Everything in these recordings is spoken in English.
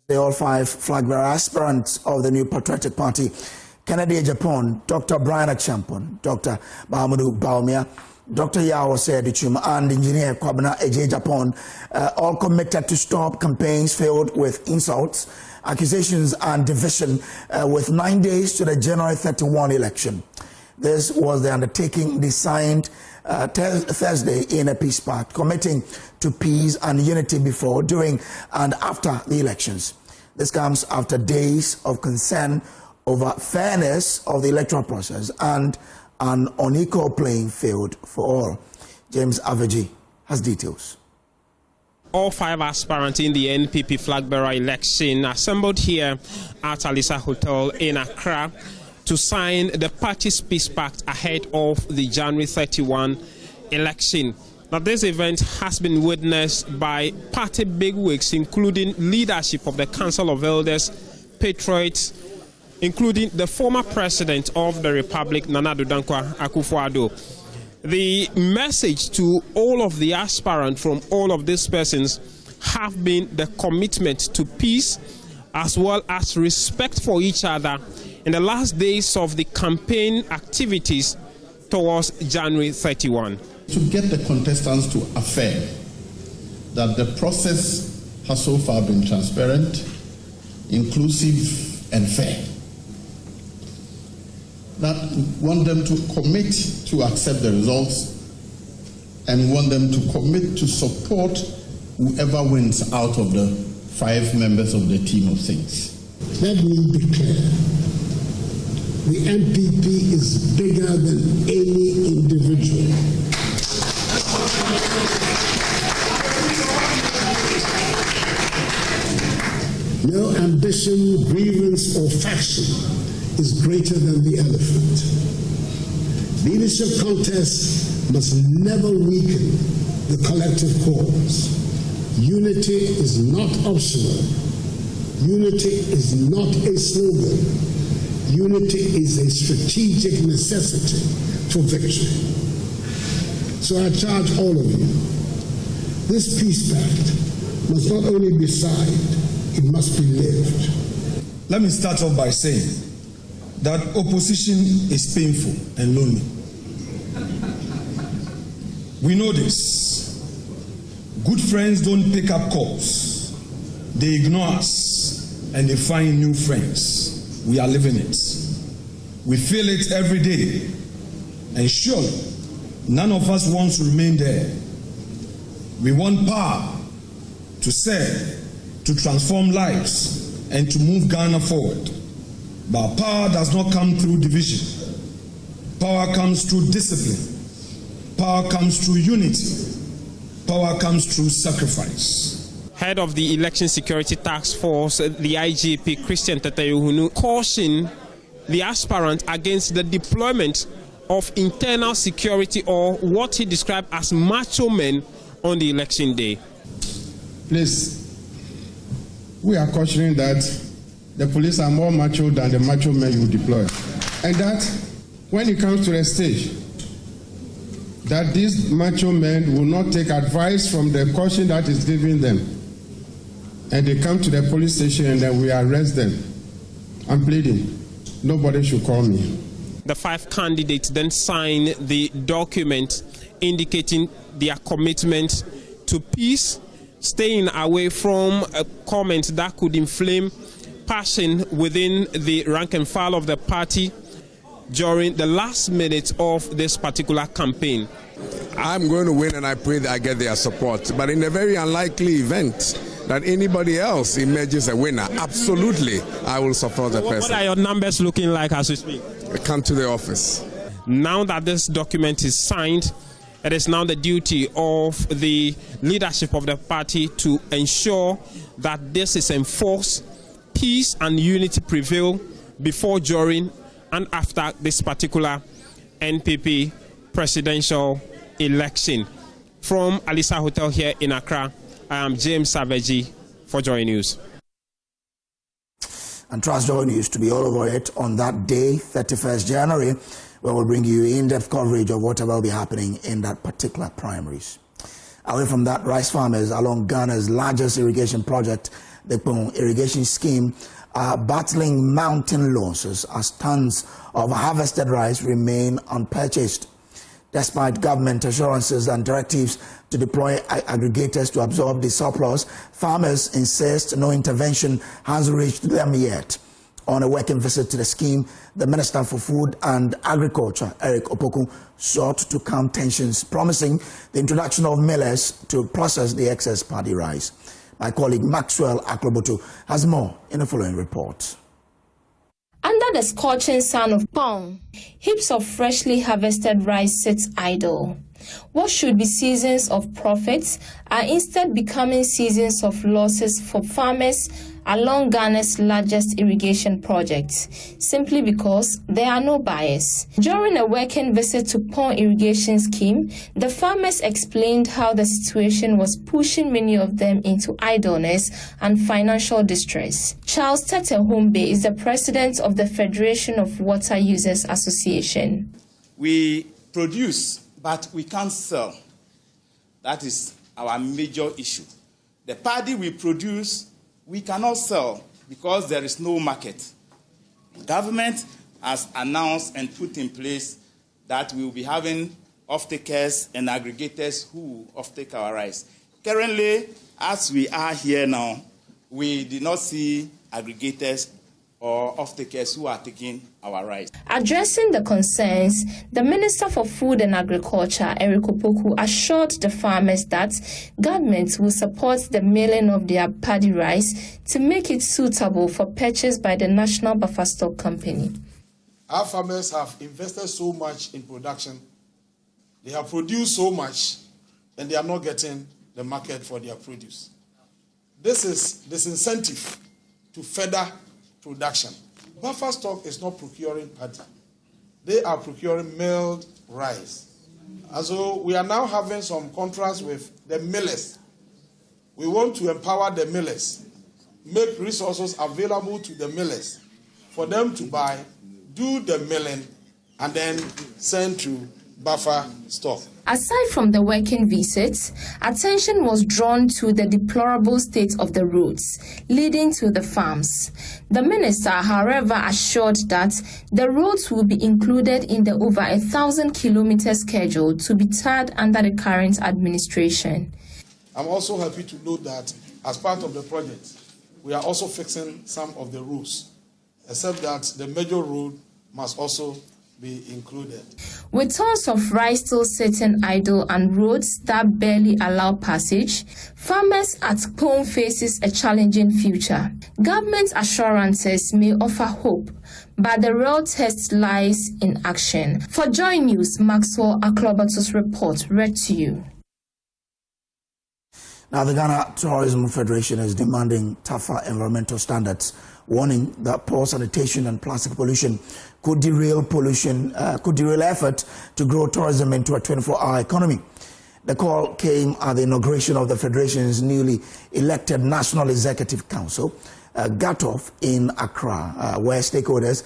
The all 5 flag bearer aspirants of the new Patriotic Party, Kennedy Japan, Dr. Brian Achampon, Dr. Bahamudu Baumia, Dr. Yao Sedichum, and Engineer Kwabena Eje Japan, all committed to stop campaigns filled with insults, accusations, and division with 9 days to the January 31 election. This was the undertaking they signed Thursday in a peace pact, committing to peace and unity before, during, and after the elections. This comes after days of concern over fairness of the electoral process and an unequal playing field for all. James Aveji has details. All 5 aspirants in the NPP flag bearer election assembled here at Alisa Hotel in Accra to sign the party's peace pact ahead of the January 31 election. Now, this event has been witnessed by party bigwigs, including leadership of the Council of Elders, patriots, including the former president of the Republic, Nana Addo Dankwa Akufo-Addo. The message to all of the aspirants from all of these persons have been the commitment to peace as well as respect for each other in the last days of the campaign activities towards January 31. To get the contestants to affirm that the process has so far been transparent, inclusive, and fair. That want them to commit to accept the results and want them to commit to support whoever wins out of the 5 members of the team of things. Let me be clear. The NPP is bigger than any individual. No ambition, grievance, or faction is greater than the elephant. Leadership contests must never weaken the collective cause. Unity is not optional. Unity is not a slogan. Unity is a strategic necessity for victory. So I charge all of you, this peace pact must not only be signed, it must be lived. Let me start off by saying that opposition is painful and lonely. We know this. Good friends don't pick up calls. They ignore us and they find new friends. We are living it. We feel it every day. And surely, none of us wants to remain there. We want power to serve, to transform lives, and to move Ghana forward. But power does not come through division. Power comes through discipline. Power comes through unity. Power comes through sacrifice. Head of the Election Security Task Force, the IGP, Christian Tatayuhunu, cautioned the aspirant against the deployment of internal security, or what he described as macho men, on the election day. Please, we are cautioning that the police are more macho than the macho men you deploy. And that when it comes to the stage, that these macho men will not take advice from the caution that is given them. And they come to the police station and then we arrest them. I'm pleading, nobody should call me. The 5 candidates then signed the document indicating their commitment to peace, staying away from comments that could inflame passion within the rank and file of the party during the last minute of this particular campaign. I'm going to win and I pray that I get their support. But in a very unlikely event that anybody else emerges a winner, absolutely, I will support the person. What are your numbers looking like as we speak? Come to the office. Now that this document is signed, it is now the duty of the leadership of the party to ensure that this is enforced, peace and unity prevail before, during, and after this particular NPP presidential election. From Alisa Hotel here in Accra, I am James Aveji for Joy News. And trust Joy News to be all over it on that day, 31st January, where we'll bring you in-depth coverage of whatever will be happening in that particular primaries. Away from that, rice farmers along Ghana's largest irrigation project The Pong irrigation scheme are battling mounting losses as tons of harvested rice remain unpurchased. Despite government assurances and directives to deploy aggregators to absorb the surplus, farmers insist no intervention has reached them yet. On a working visit to the scheme, the Minister for Food and Agriculture, Eric Opoku, sought to calm tensions, promising the introduction of millers to process the excess paddy rice. My colleague Maxwell Akroboto has more in the following report. Under the scorching sun of Pong, heaps of freshly harvested rice sit idle. What should be seasons of profits are instead becoming seasons of losses for farmers along Ghana's largest irrigation projects, simply because there are no buyers. During a working visit to Pong irrigation scheme, the farmers explained how the situation was pushing many of them into idleness and financial distress. Charles Tete Hombe is the president of the Federation of Water Users Association. We produce, but we can't sell. That is our major issue. The paddy we produce, we cannot sell because there is no market. The government has announced and put in place that we will be having off-takers and aggregators who off-take our rice. Currently, as we are here now, we did not see aggregators or off-takers who are taking our rice. Addressing the concerns, the Minister for Food and Agriculture, Eric Opoku, assured the farmers that government will support the milling of their paddy rice to make it suitable for purchase by the National Buffer Stock Company. Our farmers have invested so much in production. They have produced so much, and they are not getting the market for their produce. This is disincentive to further production. Buffer stock is not procuring paddy. They are procuring milled rice. And so we are now having some contrast with the millers. We want to empower the millers, make resources available to the millers for them to buy, do the milling, and then send to buffer stock. Aside from the working visits, attention was drawn to the deplorable state of the roads leading to the farms. The minister, however, assured that the roads will be included in the over 1,000-kilometer schedule to be tarred under the current administration. I'm also happy to note that as part of the project, we are also fixing some of the roads, except that the major road must also be included. With tons of rice still sitting idle and roads that barely allow passage, farmers at Pong faces a challenging future. Government assurances may offer hope, but the real test lies in action. For Joy News, Maxwell Akroboto's report read to you. Now, the Ghana Tourism Federation is demanding tougher environmental standards, warning that poor sanitation and plastic pollution could derail effort to grow tourism into a 24-hour economy. The call came at the inauguration of the Federation's newly elected National Executive Council, GATOF, in Accra, where stakeholders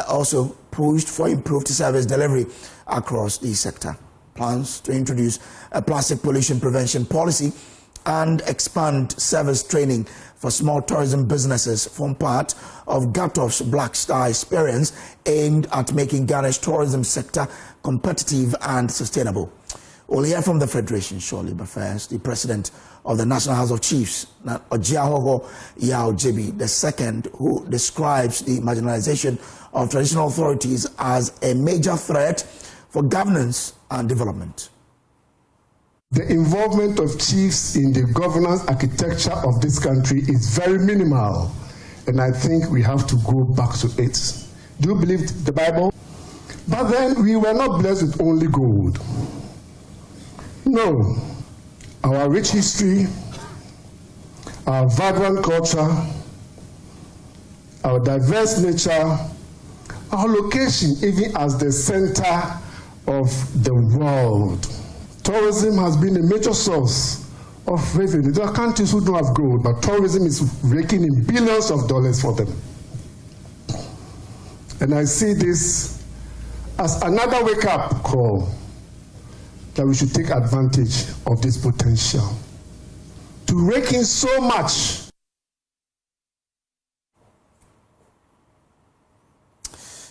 also pushed for improved service delivery across the sector. Plans to introduce a plastic pollution prevention policy and expand service training for small tourism businesses form part of GATOF's Black Star experience aimed at making Ghana's tourism sector competitive and sustainable. We'll hear from the Federation shortly, but first, the President of the National House of Chiefs, Ojiahoho Yao Jebi II, who describes the marginalization of traditional authorities as a major threat for governance and development. The involvement of chiefs in the governance architecture of this country is very minimal, and I think we have to go back to it. Do you believe the Bible? But then we were not blessed with only gold. No. Our rich history, our vibrant culture, our diverse nature, our location even as the center of the world. Tourism has been a major source of revenue. There are countries who don't have gold, but tourism is raking in billions of dollars for them. And I see this as another wake-up call that we should take advantage of this potential to rake in so much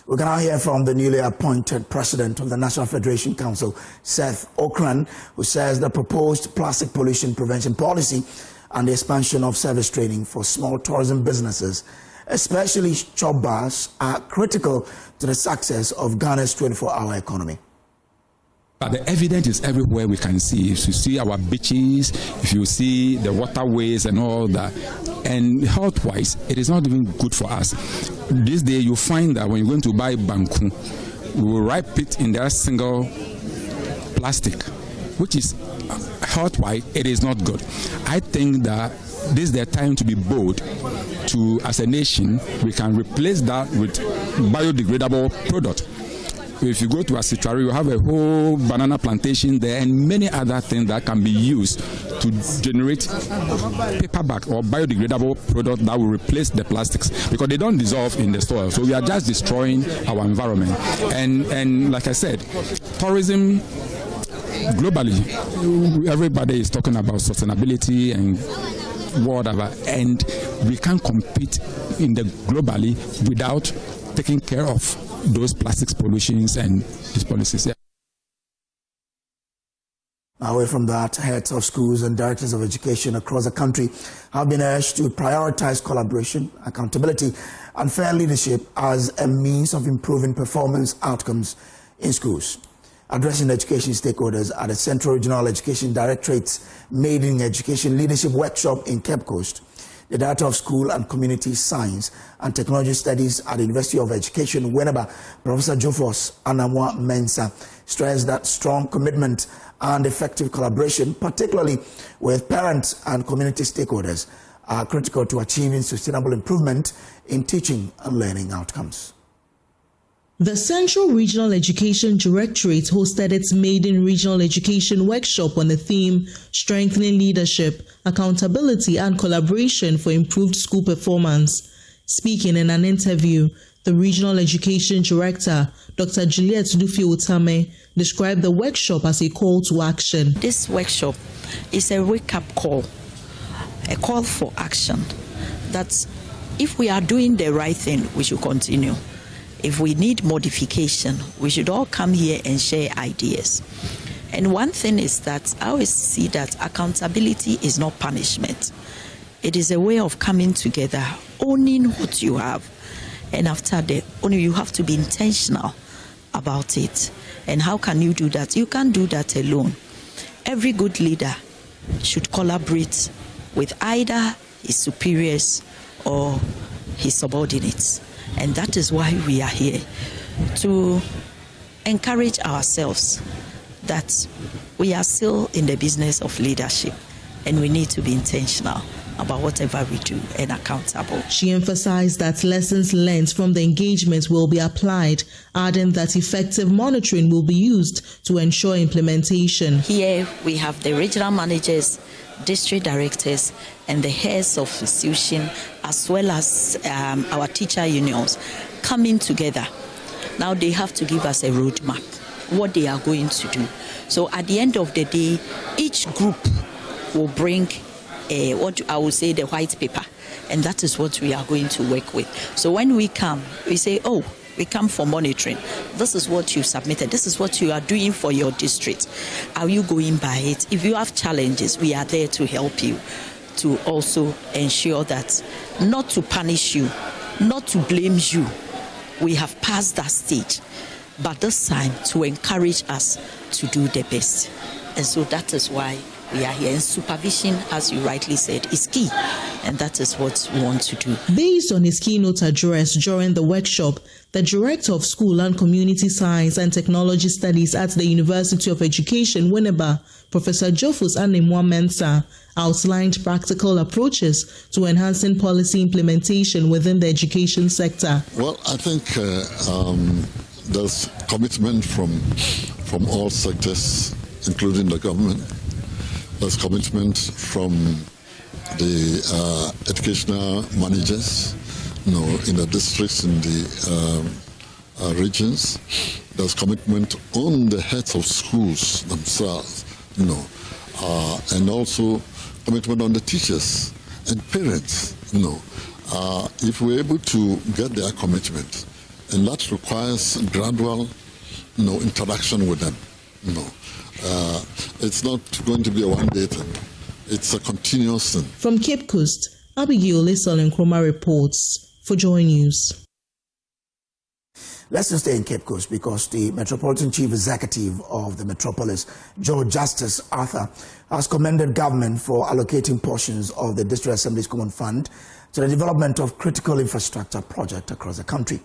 We can now hear from the newly appointed president of the National Federation Council, Seth Okran, who says the proposed plastic pollution prevention policy and the expansion of service training for small tourism businesses, especially shop bars, are critical to the success of Ghana's 24-hour economy. But the evidence is everywhere we can see. If you see our beaches, if you see the waterways and all that, and health-wise, it is not even good for us. This day you find that when you're going to buy banku, we will wrap it in their single plastic, which is health-wise, it is not good. I think that this is the time to be bold. As a nation, we can replace that with biodegradable product. If you go to Asitwari, you have a whole banana plantation there and many other things that can be used to generate paperback or biodegradable product that will replace the plastics, because they don't dissolve in the soil. So we are just destroying our environment. And like I said, tourism globally, everybody is talking about sustainability and whatever, and we can't compete in the globally without taking care of those plastics pollutions and these policies. Yeah. Away from that, heads of schools and directors of education across the country have been urged to prioritize collaboration, accountability, and fair leadership as a means of improving performance outcomes in schools. Addressing education stakeholders at the Central Regional Education Directorate's Maiden Education Leadership Workshop in Cape Coast, the Director of School and Community Science and Technology Studies at the University of Education, Winneba, Professor Jofos Anamwa Mensah, stressed that strong commitment and effective collaboration, particularly with parents and community stakeholders, are critical to achieving sustainable improvement in teaching and learning outcomes. The Central Regional Education Directorate hosted its maiden regional education workshop on the theme Strengthening Leadership, Accountability and Collaboration for Improved School Performance. Speaking in an interview, the Regional Education Director, Dr. Juliet Dufi-Otame, described the workshop as a call to action. This workshop is a wake-up call, a call for action, that if we are doing the right thing, we should continue. If we need modification, we should all come here and share ideas. And one thing is that I always see that accountability is not punishment. It is a way of coming together, owning what you have. And after that, only you have to be intentional about it. And how can you do that? You can't do that alone. Every good leader should collaborate with either his superiors or his subordinates. And that is why we are here, to encourage ourselves that we are still in the business of leadership and we need to be intentional about whatever we do and accountable. She emphasized that lessons learned from the engagement will be applied, adding that effective monitoring will be used to ensure implementation. Here we have the regional managers, district directors, and the heads of institution, as well as our teacher unions, coming together. Now they have to give us a roadmap, what they are going to do. So at the end of the day, each group will bring what I would say the white paper, and that is what we are going to work with. So when we come, we say, oh, we come for monitoring. This is what you submitted. This is what you are doing for your district. Are you going by it? If you have challenges, we are there to help you, to also ensure that not to punish you, not to blame you. We have passed that stage, but this time to encourage us to do the best. And so that is why we are here. And supervision, as you rightly said, is key. And that is what we want to do. Based on his keynote address during the workshop, the Director of School and Community Science and Technology Studies at the University of Education, Winneba, Professor Jofos Anamwa Mensah, outlined practical approaches to enhancing policy implementation within the education sector. Well, I think there's commitment from all sectors, including the government. There's commitment from the educational managers, in the districts, in the regions. There's commitment on the heads of schools themselves, and also commitment on the teachers and parents. If we're able to get their commitment, And that requires gradual, interaction with them. It's not going to be a one-day thing. It's a continuous thing. From Cape Coast, Abigail Lisol reports for Joy News. Let's just stay in Cape Coast because the Metropolitan Chief Executive of the Metropolis, George Justice Arthur, has commended government for allocating portions of the District Assembly's Common Fund to the development of critical infrastructure projects across the country.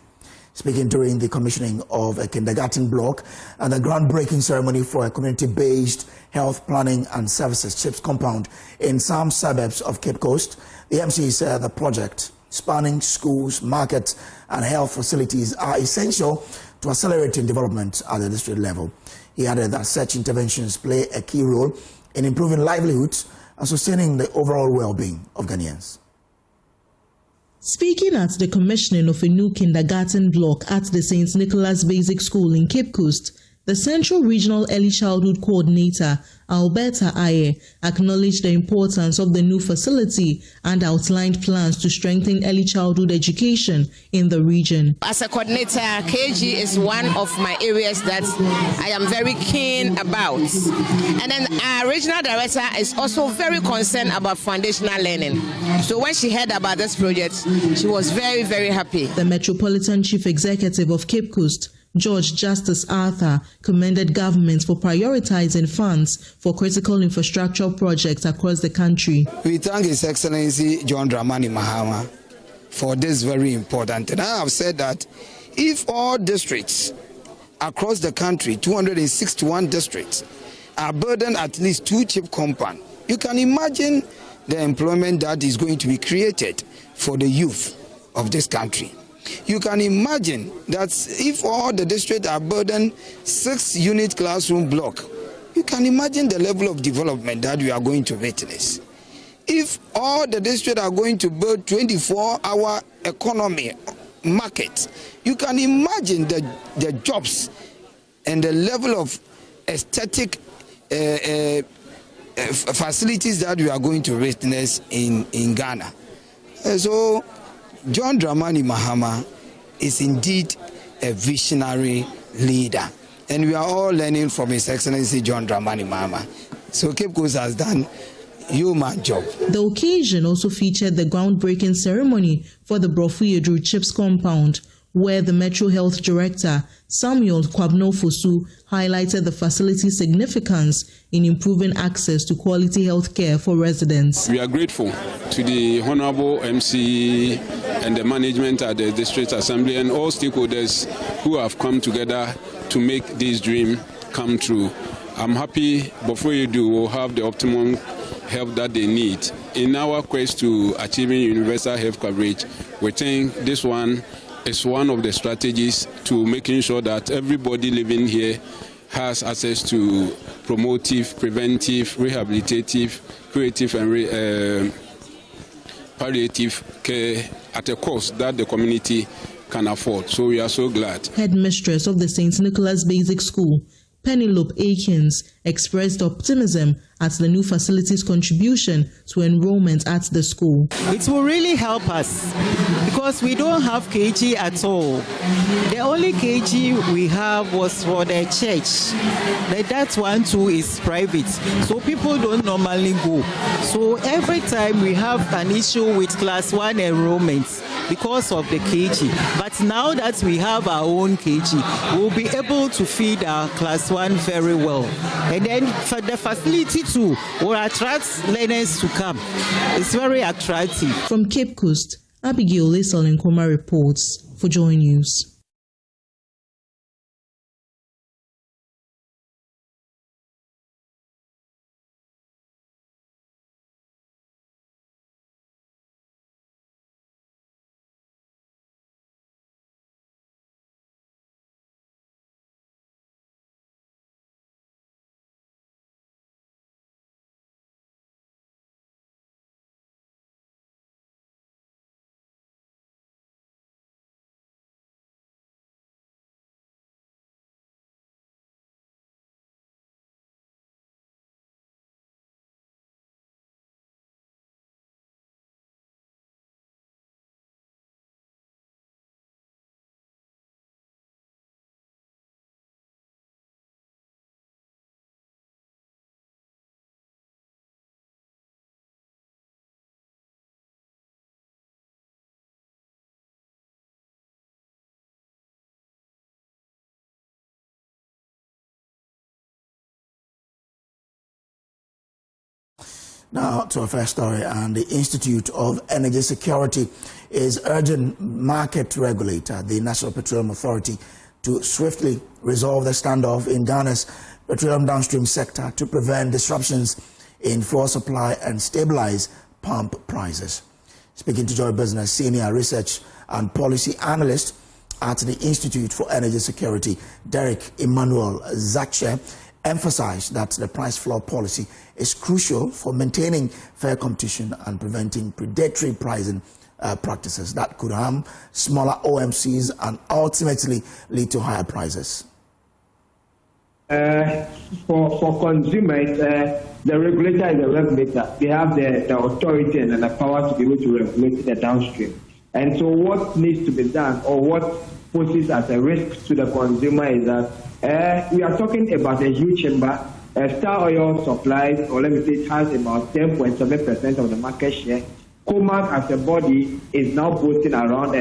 Speaking during the commissioning of a kindergarten block and the groundbreaking ceremony for a community-based health planning and services CHIPS compound in some suburbs of Cape Coast, the MC said the project, spanning schools, markets and health facilities, are essential to accelerating development at the district level. He added that such interventions play a key role in improving livelihoods and sustaining the overall well-being of Ghanaians. Speaking at the commissioning of a new kindergarten block at the St. Nicholas Basic School in Cape Coast, the Central Regional Early Childhood Coordinator, Alberta Aye, acknowledged the importance of the new facility and outlined plans to strengthen early childhood education in the region. As a coordinator, KG is one of my areas that I am very keen about. And then our regional director is also very concerned about foundational learning. So when she heard about this project, she was very, very happy. The Metropolitan Chief Executive of Cape Coast, George Justice Arthur, commended government for prioritizing funds for critical infrastructure projects across the country. We thank His Excellency John Dramani Mahama for this very important. And I have said that if all districts across the country, 261 districts, are burdened at least 2 chip compounds, you can imagine the employment that is going to be created for the youth of this country. You can imagine that if all the districts are burdened 6-unit classroom block, you can imagine the level of development that we are going to witness. If all the districts are going to build 24-hour economy market, you can imagine the jobs and the level of aesthetic facilities that we are going to witness in Ghana. So John Dramani Mahama is indeed a visionary leader, and we are all learning from His Excellency John Dramani Mahama. So Cape Coast has done a human job. The occasion also featured the groundbreaking ceremony for the Brofuyedru CHIPS compound, where the Metro Health Director, Samuel Kwabno-Fosu, highlighted the facility's significance in improving access to quality health care for residents. We are grateful to the Honorable MC and the management at the District Assembly and all stakeholders who have come together to make this dream come true. I'm happy Brofuyedru will have the optimum help that they need. In our quest to achieving universal health coverage, we think this one is one of the strategies to making sure that everybody living here has access to promotive, preventive, rehabilitative, curative and palliative care at a cost that the community can afford. So we are so glad. Headmistress of the St. Nicholas Basic School, Penelope Akins, expressed optimism at the new facility's contribution to enrollment at the school. It will really help us because we don't have KG at all. The only KG we have was for the church. That one too is private, so people don't normally go. So every time we have an issue with class 1 enrollment because of the KG. But now that we have our own KG, we'll be able to feed our class 1 very well. And then for the facility too will attract learners to come. It's very attractive. From Cape Coast, Abigail Lisol reports for Joy News. Now to our first story, and the Institute of Energy Security is urging market regulator, the National Petroleum Authority, to swiftly resolve the standoff in Ghana's petroleum downstream sector to prevent disruptions in fuel supply and stabilize pump prices. Speaking to Joy Business, Senior Research and Policy Analyst at the Institute for Energy Security, Derek Emmanuel Zache, emphasized that the price floor policy is crucial for maintaining fair competition and preventing predatory pricing practices that could harm smaller OMCs and ultimately lead to higher prices. For consumers, the regulator is the regulator. They have the authority and the power to be able to regulate the downstream. And so what needs to be done, or what poses as a risk to the consumer, is that we are talking about a huge chamber. Star Oil supplies, or let me say, it has about 10.7% of the market share. Comac as a body is now boasting around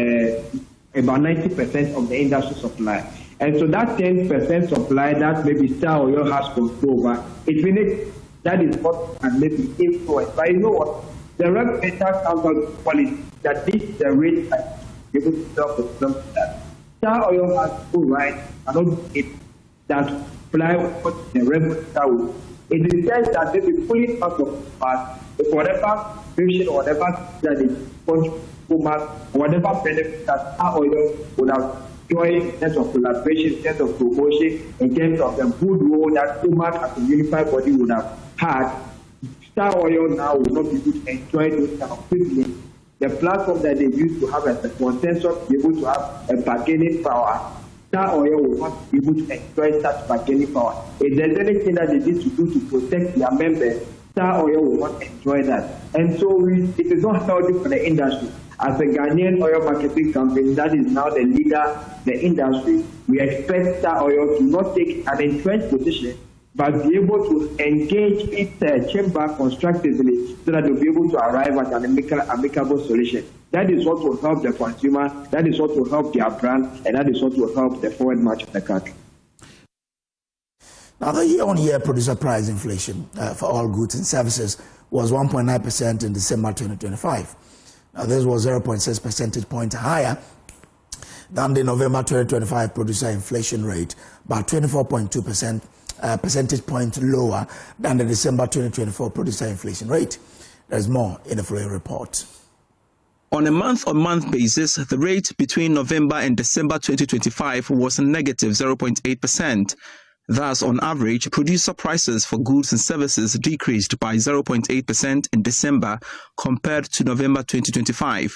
about 90% of the industry supply. And so that 10% supply that maybe Star Oil has control over, it really, that is what can maybe influence. But you know what? The regulator comes out with policy that this is the rate that you able to sell for them that Star Oil has full right and it that apply what the regulator will. It is said that they will fully out of part whatever vision or whatever that is whatever benefit that Star Oil would have enjoyed in terms of collaboration, in terms of promotion, in terms of the good role that Comac as a unified body would have had. Star Oil now will not be able to enjoy those kind of privileges. The platform that they used to have as a consensus to be able to have a bargaining power, Star Oil will not be able to enjoy such bargaining power. If there's anything that they need to do to protect their members, Star Oil will not enjoy that. And so it is not healthy for the industry. As a Ghanaian oil marketing company that is now the leader, the industry, we expect Star Oil to not take an entrenched position, but be able to engage its chamber constructively so that they'll be able to arrive at an amicable solution. That is what will help the consumer, that is what will help their brand, and that is what will help the forward march of the country. Now, the year-on-year producer price inflation for all goods and services was 1.9% in December 2025. Now, this was 0.6 percentage points higher than the November 2025 producer inflation rate, but 24.2% percentage point lower than the December 2024 producer inflation rate. There's more in the following report. On a month-on-month basis, the rate between November and December 2025 was negative 0.8%. Thus, on average, producer prices for goods and services decreased by 0.8% in December compared to November 2025.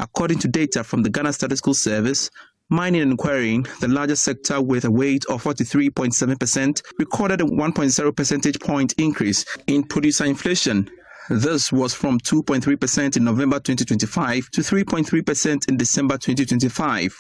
According to data from the Ghana Statistical Service, mining and quarrying, the largest sector with a weight of 43.7%, recorded a 1.0 percentage point increase in producer inflation. This was from 2.3% in November 2025 to 3.3% in December 2025.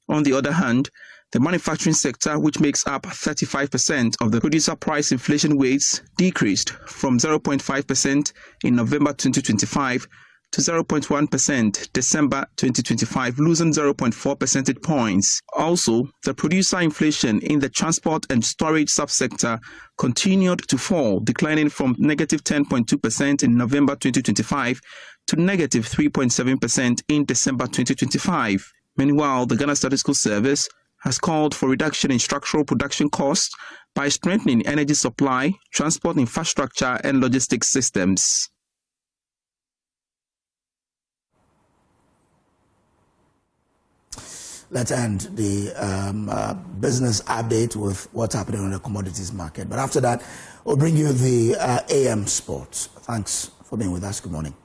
On the other hand, the manufacturing sector, which makes up 35% of the producer price inflation weights, decreased from 0.5% in November 2025 to 0.1% December 2025, losing 0.4 percentage points. Also, the producer inflation in the transport and storage subsector continued to fall, declining from negative 10.2% in November 2025 to negative 3.7% in December 2025. Meanwhile, the Ghana Statistical Service has called for reduction in structural production costs by strengthening energy supply, transport infrastructure, and logistics systems. Let's end the business update with what's happening on the commodities market. But after that, we'll bring you the AM Sports. Thanks for being with us. Good morning.